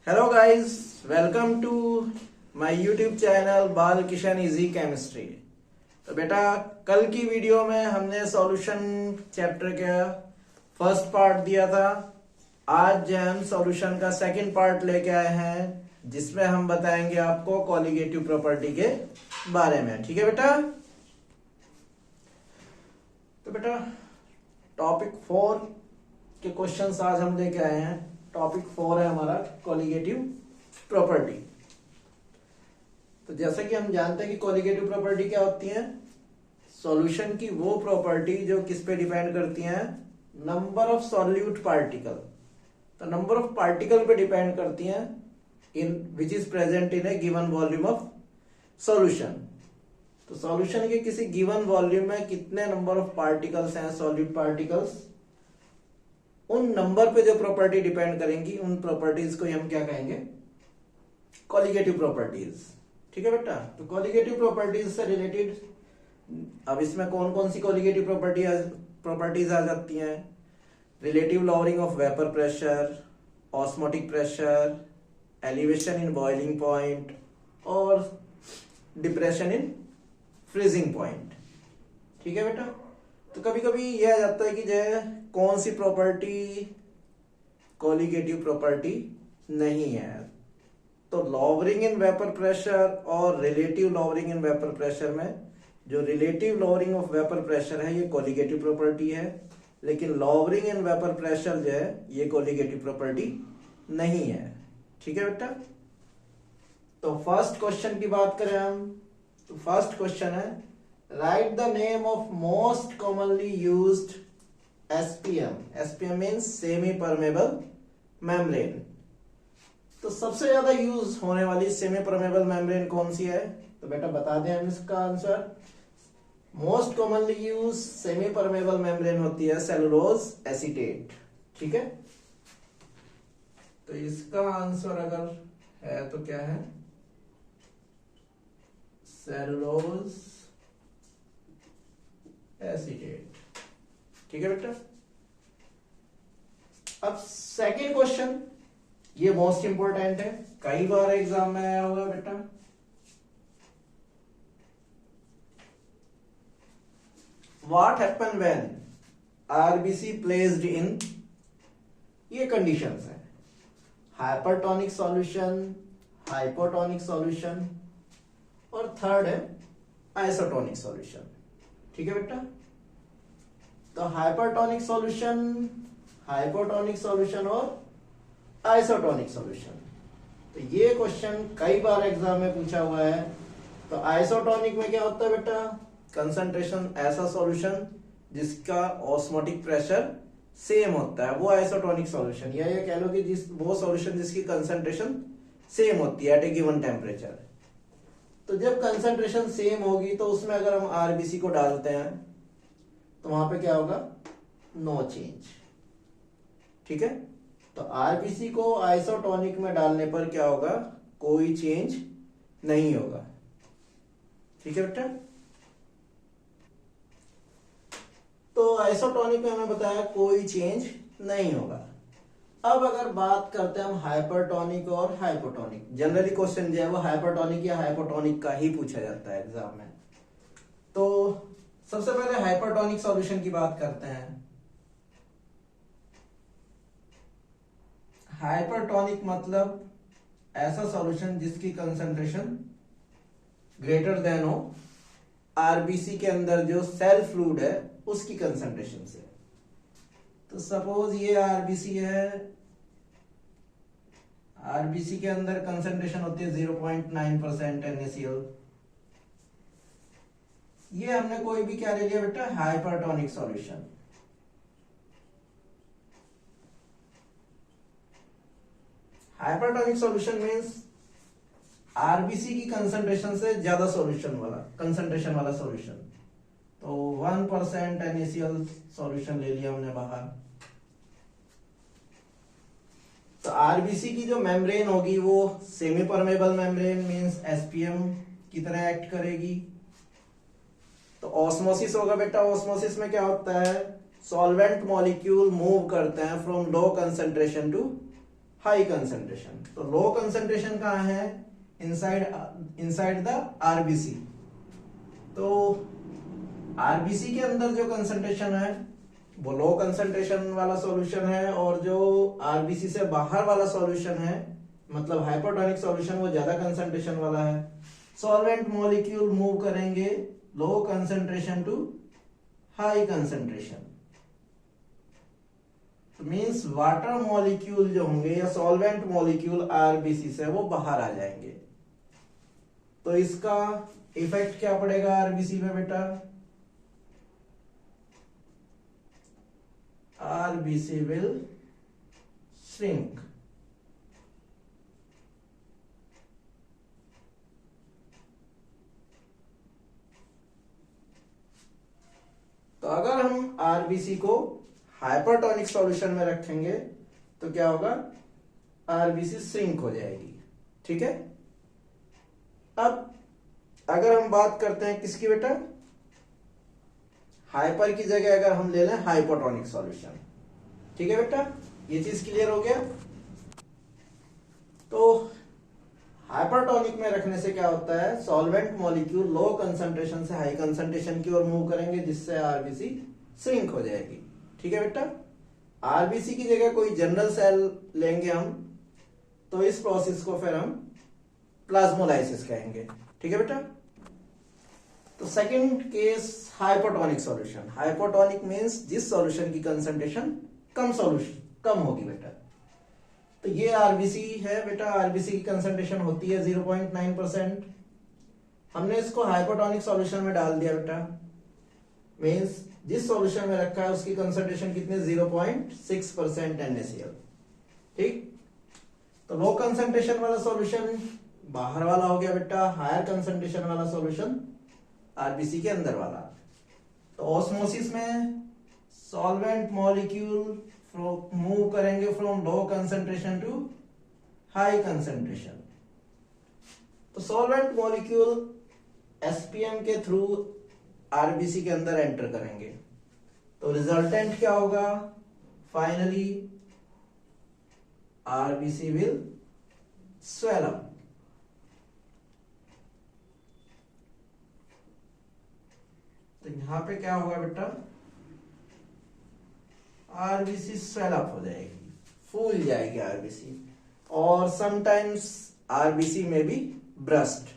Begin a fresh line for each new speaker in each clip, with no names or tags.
Hello guys, welcome to my YouTube channel Bal Kishan easy chemistry. तो बेटा, कल की वीडियो में हमने सॉल्यूशन चैप्टर का फर्स्ट पार्ट दिया था। आज हम सॉल्यूशन का सेकंड पार्ट लेके आए हैं, जिसमें हम बताएंगे आपको कॉलिगेटिव प्रॉपर्टी के बारे में। ठीक है बेटा? तो बेटा, टॉपिक 4 के क्वेश्चंस आज हम लेके आए हैं। टॉपिक 4 है हमारा कॉलिगेटिव प्रॉपर्टी। तो जैसा कि हम जानते हैं कि कॉलिगेटिव प्रॉपर्टी क्या होती है, सॉल्यूशन की वो प्रॉपर्टी जो किस पे डिपेंड करती है, नंबर ऑफ सॉल्यूट पार्टिकल। तो नंबर ऑफ पार्टिकल पे डिपेंड करती हैं in which is present in a given volume of solution. तो सॉल्यूशन के किसी गिवन वॉल्यूम में कितने नंबर ऑफ पार्टिकल्स हैं, सॉल्यूट पार्टिकल्स, उन नंबर पे जो प्रॉपर्टी डिपेंड करेंगी, उन प्रॉपर्टीज को हम क्या कहेंगे, कॉलिगेटिव प्रॉपर्टीज। ठीक है बेटा? तो कॉलिगेटिव प्रॉपर्टीज से रिलेटेड अब इसमें कौन कौन सी कॉलिगेटिव प्रॉपर्टीज आ जाती हैं? Relative lowering of vapour pressure, osmotic pressure, elevation in boiling point और डिप्रेशन इन फ्रीजिंग पॉइंट। ठीक है बेटा? तो कभी कभी यह आ जाता है कि जो है कौन सी प्रॉपर्टी कॉलिगेटिव प्रॉपर्टी नहीं है। तो लॉवरिंग इन वेपर प्रेशर और relative lowering in vapour pressure में जो relative lowering of vapour pressure है ये कॉलिगेटिव प्रॉपर्टी है, लेकिन लॉवरिंग इन वेपर प्रेशर जो है ये कॉलिगेटिव प्रॉपर्टी नहीं है। ठीक है बेटा? तो फर्स्ट क्वेश्चन की बात करें हम, तो फर्स्ट क्वेश्चन है, right the name of most commonly used SPM. SPM means semi permeable membrane. तो सबसे ज्यादा यूज होने वाली सेमी परमेबल मेम्ब्रेन कौन सी है? तो बेटा बता दें हम इसका answer. Most commonly use semi permeable membrane होती है सेलुलोज एसीटेट। ठीक है? तो इसका आंसर अगर है तो क्या है, सेलुलोज एसीटेट। ठीक है बेटा? अब सेकेंड क्वेश्चन, ये मोस्ट इंपॉर्टेंट है, कई बार एग्जाम में आया होगा बेटा। What happen when RBC placed in, ये कंडीशंस है, हाइपरटोनिक सॉल्यूशन, हाइपोटोनिक सॉल्यूशन और थर्ड है आइसोटोनिक सॉल्यूशन। ठीक है बेटा? तो हाइपरटोनिक सॉल्यूशन, हाइपोटोनिक सॉल्यूशन और आइसोटोनिक सॉल्यूशन। तो ये क्वेश्चन कई बार एग्जाम में पूछा हुआ है। तो आइसोटोनिक में क्या होता है बेटा, कंसंट्रेशन, ऐसा सॉल्यूशन जिसका ऑस्मोटिक प्रेशर सेम होता है, वो आइसोटोनिक सॉल्यूशन। या ये कह लो कि वो सॉल्यूशन जिसकी कंसंट्रेशन सेम होती है एट ए गिवन टेम्परेचर। तो जब कंसंट्रेशन सेम होगी तो उसमें अगर हम आरबीसी को डालते हैं तो वहां पे क्या होगा, नो चेंज। ठीक है? तो आरबीसी को आइसोटोनिक में डालने पर क्या होगा, कोई चेंज नहीं होगा। ठीक है बेटा? तो आइसोटोनिक में हमें बताया कोई चेंज नहीं होगा। अब अगर बात करते हैं हम हाइपरटोनिक और हाइपोटोनिक, जनरली क्वेश्चन जो है वो हाइपरटोनिक या हाइपोटोनिक का ही पूछा जाता है एग्जाम में। तो सबसे पहले हाइपरटोनिक सॉल्यूशन की बात करते हैं। हाइपरटोनिक मतलब ऐसा सॉल्यूशन जिसकी कंसंट्रेशन ग्रेटर देन हो आरबीसी के अंदर जो सेल फ्लूइड है उसकी कंसंट्रेशन से। तो सपोज ये आरबीसी है, आरबीसी के अंदर कंसंट्रेशन होती है 0.9% NaCl। ये हमने कोई भी क्या ले लिया बेटा, hypertonic solution. Hypertonic solution means RBC की कंसंट्रेशन से ज्यादा सॉल्यूशन वाला, कंसंट्रेशन वाला सॉल्यूशन। तो 1% NaCl सॉल्यूशन ले लिया हमने बाहर। तो आरबीसी की जो मेम्ब्रेन होगी वो semi permeable membrane means SPM की तरह एक्ट करेगी। तो ऑस्मोसिस होगा बेटा। ऑस्मोसिस में क्या होता है, सॉल्वेंट मॉलिक्यूल मूव करते हैं from low concentration to high concentration. तो लो कंसंट्रेशन कहाँ है? Inside the RBC. तो आरबीसी के अंदर जो कंसंट्रेशन है वो लो कंसंट्रेशन वाला सॉल्यूशन है, और जो आरबीसी से बाहर वाला सॉल्यूशन है मतलब हाइपोटोनिक सॉल्यूशन वो ज्यादा कंसंट्रेशन वाला है। सॉल्वेंट मॉलिक्यूल मूव करेंगे low concentration to high concentration. Means water molecule जो होंगे या सॉल्वेंट मॉलिक्यूल आरबीसी से वो बाहर आ जाएंगे। तो इसका इफेक्ट क्या पड़ेगा आरबीसी पे बेटा? RBC will shrink. तो अगर हम आरबीसी को हाइपरटोनिक सॉल्यूशन में रखेंगे तो क्या होगा? आरबीसी श्रिंक हो जाएगी। ठीक है। अब अगर हम बात करते हैं किसकी बेटा? हाइपर की जगह अगर हम ले लें हाइपोटोनिक सॉल्यूशन। ठीक है बेटा, ये चीज क्लियर हो गया। तो हाइपरटोनिक में रखने से क्या होता है? सॉल्वेंट मॉलिक्यूल लो कंसंट्रेशन से हाई कंसंट्रेशन की ओर मूव करेंगे, जिससे आरबीसी श्रिंक हो जाएगी। ठीक है बेटा। आरबीसी की जगह कोई जनरल सेल लेंगे हम, तो इस प्रोसेस को फिर हम प्लाज्मोलाइसिस कहेंगे। ठीक है बेटा। तो second case hypotonic solution. Hypotonic means जिस सॉल्यूशन की कंसंट्रेशन कम होगी बेटा। तो ये आरबीसी है बेटा, आरबीसी की कंसंट्रेशन होती है 0.9%। हमने इसको हाइपोटोनिक सॉल्यूशन में डाल दिया बेटा, मींस जिस सॉल्यूशन में रखा है उसकी कंसंट्रेशन कितने? 0.6% NaCl। ठीक। तो लो कंसंट्रेशन वाला सॉल्यूशन बाहर वाला हो गया बेटा, हायर कंसंट्रेशन वाला सॉल्यूशन आरबीसी के अंदर वाला। तो ऑस्मोसिस में सॉल्वेंट मॉलिक्यूल मूव करेंगे from low concentration to high concentration. तो सॉल्वेंट मॉलिक्यूल एसपीएम के थ्रू आरबीसी के अंदर एंटर करेंगे। तो रिजल्टेंट क्या होगा? Finally RBC will swell up. तो यहां पे क्या होगा बेटा? आरबीसी स्वेल अप हो जाएगी, फूल जाएगी आरबीसी, और समटाइम्स आरबीसी में भी ब्रस्ट।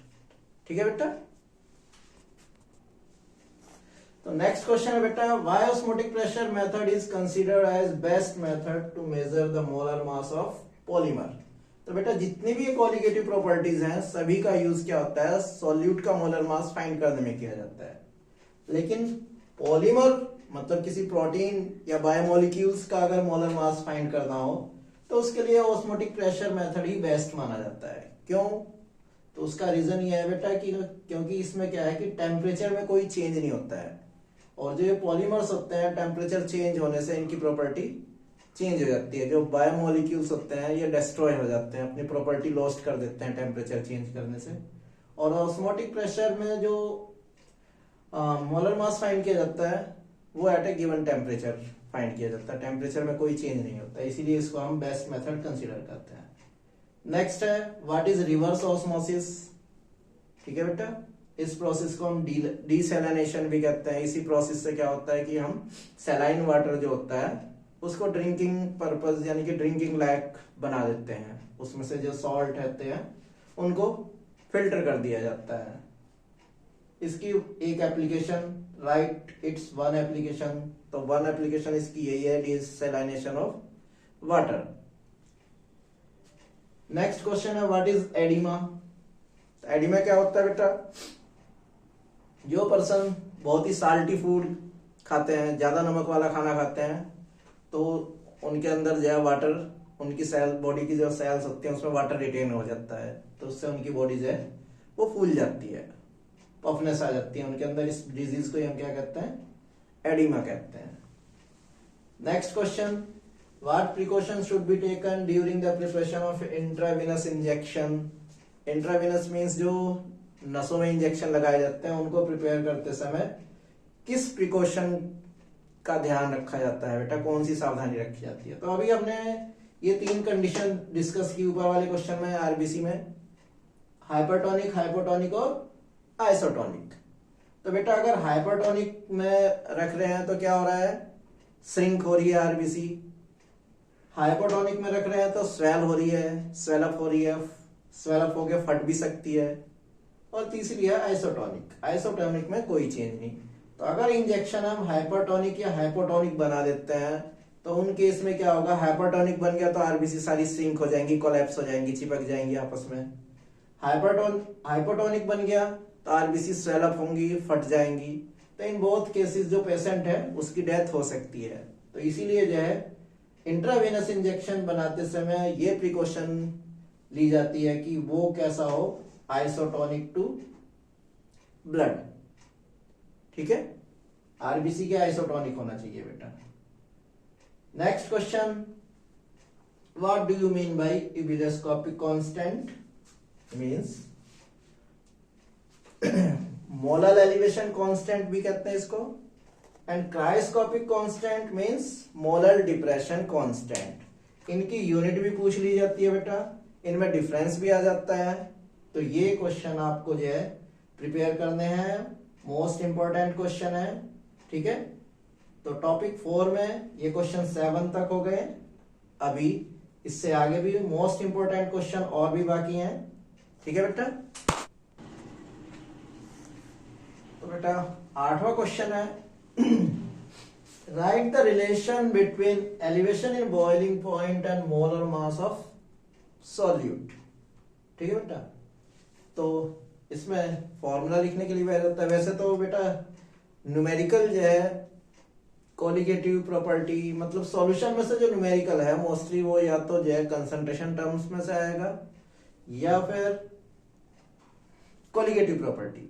ठीक है बेटा। तो नेक्स्ट क्वेश्चन है बेटा, why osmotic pressure method is considered as best method to measure the molar mass of polymer. तो बेटा जितनी भी कोलिगेटिव प्रॉपर्टीज हैं सभी का यूज क्या होता है? सॉल्यूट का मोलर मास फाइंड करने में किया जाता है। लेकिन पॉलीमर मतलब किसी प्रोटीन या बायोमोलिक्यूल्स का अगर मोलर मास फाइंड करना हो तो उसके लिए ऑस्मोटिक प्रेशर मेथड ही बेस्ट माना जाता है। क्यों? तो उसका रीजन ये है बेटा कि क्योंकि इसमें क्या है कि टेम्परेचर में कोई चेंज नहीं होता है, और जो ये पॉलीमर्स होते हैं टेम्परेचर चेंज होने से इनकी प्रॉपर्टी चेंज हो जाती है। जो बायोमोलिक्यूल्स होते हैं ये डिस्ट्रॉय हो जाते हैं, अपनी प्रॉपर्टी लॉस्ट कर देते हैं टेम्परेचर चेंज करने से। और ऑस्मोटिक प्रेशर में जो मोलर मास फाइंड किया जाता है वो एट ए गिवन टेम्परेचर फाइंड किया जाता है, टेम्परेचर में कोई चेंज नहीं होता, इसीलिए इसको हम बेस्ट मेथड कंसीडर करते हैं। नेक्स्ट है व्हाट इज रिवर्स ऑस्मोसिस। ठीक है बेटा, इस प्रोसेस को हम डीसैलिनेशन भी कहते हैं। इसी प्रोसेस से क्या होता है कि हम सैलाइन वाटर जो होता है उसको ड्रिंकिंग पर्पस यानी कि ड्रिंकिंग लायक बना देते हैं, उसमें से जो सॉल्ट रहते हैं उनको फिल्टर कर दिया जाता है। इसकी एक application right, it's one application, तो वन एप्लीकेशन इसकी यही है, desalination of water. Next question है व्हाट इज एडिमा। एडिमा क्या होता है बेटा? जो पर्सन बहुत ही साल्टी फूड खाते हैं, ज्यादा नमक वाला खाना खाते हैं, तो उनके अंदर जो है वाटर, उनकी सेल, बॉडी की जो सेल्स होती हैं उसमें वाटर रिटेन हो जाता है, तो उससे उनकी बॉडी जो है वो फूल जाती है, पफनेस आ जाती है उनके अंदर। इस डिजीज को हम क्या कहते हैं? एडिमा कहते हैं। Next question, what precaution should be taken during the preparation of intravenous injection. Intravenous means जो नसों में इंजेक्शन लगाए जाते हैं उनको प्रिपेयर करते समय किस प्रिकॉशन का ध्यान रखा जाता है बेटा? कौन सी सावधानी रखी जाती है? तो अभी हमने ये 3 कंडीशन डिस्कस की ऊपर वाले क्वेश्चन में आरबीसी में, हाइपरटोनिक, हाइपोटोनिक और आइसोटोनिक। तो बेटा अगर हाइपरटोनिक में रख रहे हैं तो क्या हो रहा है, श्रिंक हो रही है आरबीसी। हाइपोटोनिक में रख रहे हैं तो स्वेल हो रही है, स्वेलअप हो रही है, स्वेलअप होके फट भी सकती है। और तीसरी है आइसोटोनिक, आइसोटोनिक में कोई चेंज नहीं। तो अगर इंजेक्शन हम हाइपरटोनिक या हाइपोटोनिक बना देते हैं तो उन केस में क्या होगा, हाइपरटोनिक बन गया तो आरबीसी सारी श्रिंक हो जाएंगी, कोलैप्स हो जाएंगी, चिपक जाएंगी आपस में। हाइपोटोनिक बन गया तो आरबीसी स्वेलअप होंगी, फट जाएंगी। तो इन बोथ केसेस जो पेशेंट है उसकी डेथ हो सकती है। तो इसीलिए जो है इंट्रावेनस इंजेक्शन बनाते समय ये प्रिकॉशन ली जाती है कि वो कैसा हो, आइसोटोनिक टू ब्लड। ठीक है, आरबीसी के आइसोटोनिक होना चाहिए बेटा। Next question, what do you mean by ebullioscopic constant? Means molar elevation constant भी कहते हैं इसको, and cryoscopic constant means molar depression constant. इनकी यूनिट भी पूछ ली जाती है बेटा, इनमें डिफरेंस भी आ जाता है। तो ये क्वेश्चन आपको जो है प्रिपेयर करने हैं, मोस्ट इंपॉर्टेंट क्वेश्चन है। ठीक है, तो टॉपिक 4 में ये क्वेश्चन 7 तक हो गए। अभी इससे आगे भी मोस्ट इंपॉर्टेंट क्वेश्चन और भी बाकी हैं। ठीक है बेटा, तो बेटा 8वां क्वेश्चन है, right the relation between elevation in boiling point and molar mass of solute. ठीक है बेटा, तो इसमें फॉर्मूला लिखने के लिए वैसे होता है, वैसे तो बेटा न्यूमेरिकल जो है कोलिगेटिव प्रॉपर्टी, मतलब सॉल्यूशन में से जो न्यूमेरिकल है मोस्टली वो या तो जो है कंसंट्रेशन टर्म्स में से आएगा या फिर कोलिगेटिव प्रॉपर्टी।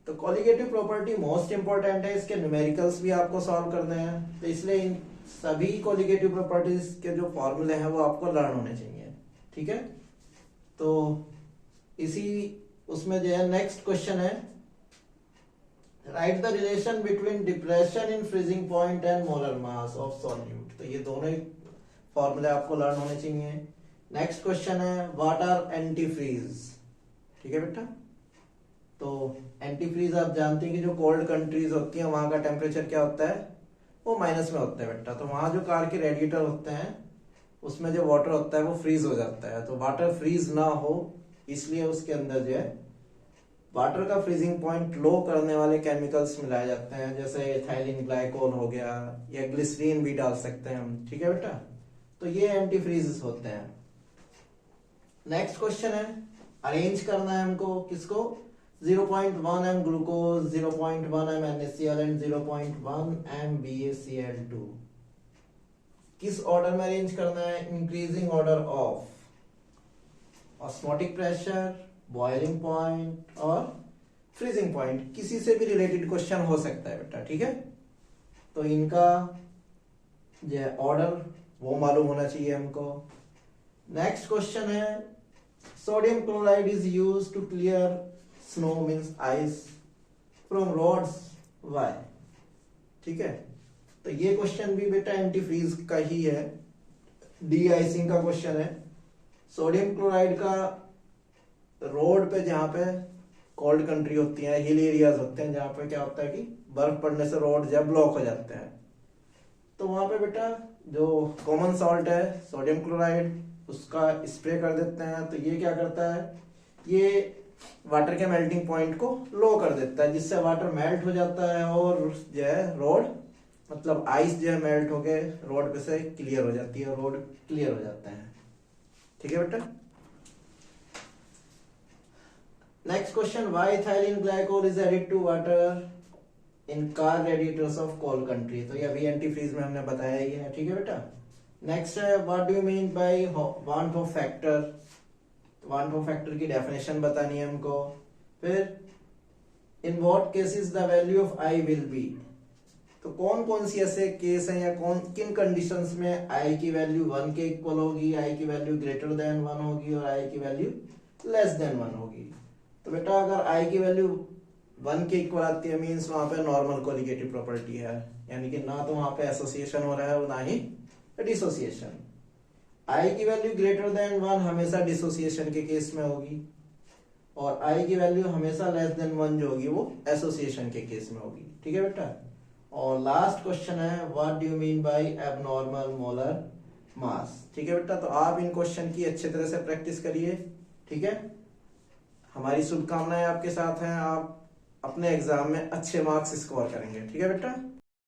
तो कोलिगेटिव प्रॉपर्टी मोस्ट इंपॉर्टेंट है, इसके न्यूमेरिकल्स भी आपको सॉल्व करने हैं। तो इसलिए इन सभी कोलिगेटिव प्रॉपर्टीज के जो फॉर्मूले हैं वो आपको लर्न होने चाहिए। ठीक है, तो इसी उसमें जो है नेक्स्ट क्वेश्चन है, right the relation between depression in freezing point and molar mass of solute. तो ये दोनों ही फॉर्मूले आपको लर्न होने चाहिए। नेक्स्ट क्वेश्चन है, व्हाट आर एंटी फ्रीज। ठीक है बेटा, तो एंटी फ्रीज आप जानते हैं कि जो कोल्ड कंट्रीज होती हैं वहां का टेम्परेचर क्या होता है, वो माइनस में होता है बेटा। तो वहां जो कार के रेडिएटर होते हैं उसमें जो वाटर होता है वो फ्रीज हो जाता है। तो वाटर फ्रीज ना हो इसलिए उसके अंदर जो है वाटर का फ्रीजिंग पॉइंट लो करने वाले केमिकल्स मिलाए जाते हैं, जैसे एथिलीन ग्लाइकोल हो गया या ग्लिसरीन भी डाल सकते हैं हम। ठीक है बेटा, तो ये एंटी फ्रीज होते हैं। नेक्स्ट क्वेश्चन है, अरेंज करना है हमको किसको, 0.1 m glucose, 0.1 m NaCl and 0.1 m BaCl2 किस ऑर्डर में अरेंज करना है, increasing order of osmotic pressure, boiling point और फ्रीजिंग पॉइंट। किसी से भी रिलेटेड क्वेश्चन हो सकता है बेटा। ठीक है, तो इनका जो ऑर्डर वो मालूम होना चाहिए हमको। नेक्स्ट क्वेश्चन है, sodium chloride is used to clear snow means ice from roads, why. ठीक है, तो ये क्वेश्चन भी बेटा एंटी फ्रीज का ही है, डी आइसिंग का क्वेश्चन है। सोडियम क्लोराइड का रोड पे जहां पे कोल्ड कंट्री होती है, हिल एरियाज होते हैं जहां पे क्या होता है कि बर्फ पड़ने से रोड जब ब्लॉक हो जाते हैं, तो वहां पे बेटा जो कॉमन सॉल्ट है सोडियम क्लोराइड उसका स्प्रे कर देते हैं। तो ये क्या करता है, ये वाटर के मेल्टिंग पॉइंट को लो कर देता है, जिससे वाटर मेल्ट हो जाता है और जो है रोड मतलब आइस जो है मेल्ट होके रोड पे से क्लियर हो जाती है, रोड क्लियर हो जाता है। ठीक है बेटा, next question, why ethylene glycol is added to water in car radiators of cold country. तो ये अभी एंटी फ्रीज में हमने बताया ही है। ठीक है बेटा, नेक्स्ट है, what do you mean bye want of factor. Want of factor की डेफिनेशन बतानी है हमको। फिर in what cases the value of I will be. तो कौन कौन सी ऐसे केस हैं या कौन किन कंडीशंस में आई की वैल्यू 1 के इक्वल होगी, आई की वैल्यू ग्रेटर देन 1 होगी और आई की वैल्यू लेस देन 1 होगी। तो बेटा अगर आई की वैल्यू 1 के इक्वल आती है मीन्स वहां पे नॉर्मल कोलिगेटिव प्रॉपर्टी है, यानी कि ना तो वहां पे एसोसिएशन हो रहा है और ना ही डिसोसिएशन। आई की वैल्यू ग्रेटर देन 1 हमेशा डिसोसिएशन के केस में होगी, और आई की वैल्यू हमेशा लेस देन 1 जो होगी वो एसोसिएशन के केस में होगी। ठीक है बेटा। और लास्ट क्वेश्चन है what do you mean bye abnormal molar mass. ठीक है बेटा, तो आप इन क्वेश्चन की अच्छे तरह से प्रैक्टिस करिए। ठीक है, हमारी शुभकामनाएं आपके साथ हैं, आप अपने एग्जाम में अच्छे मार्क्स स्कोर करेंगे। ठीक है बेटा।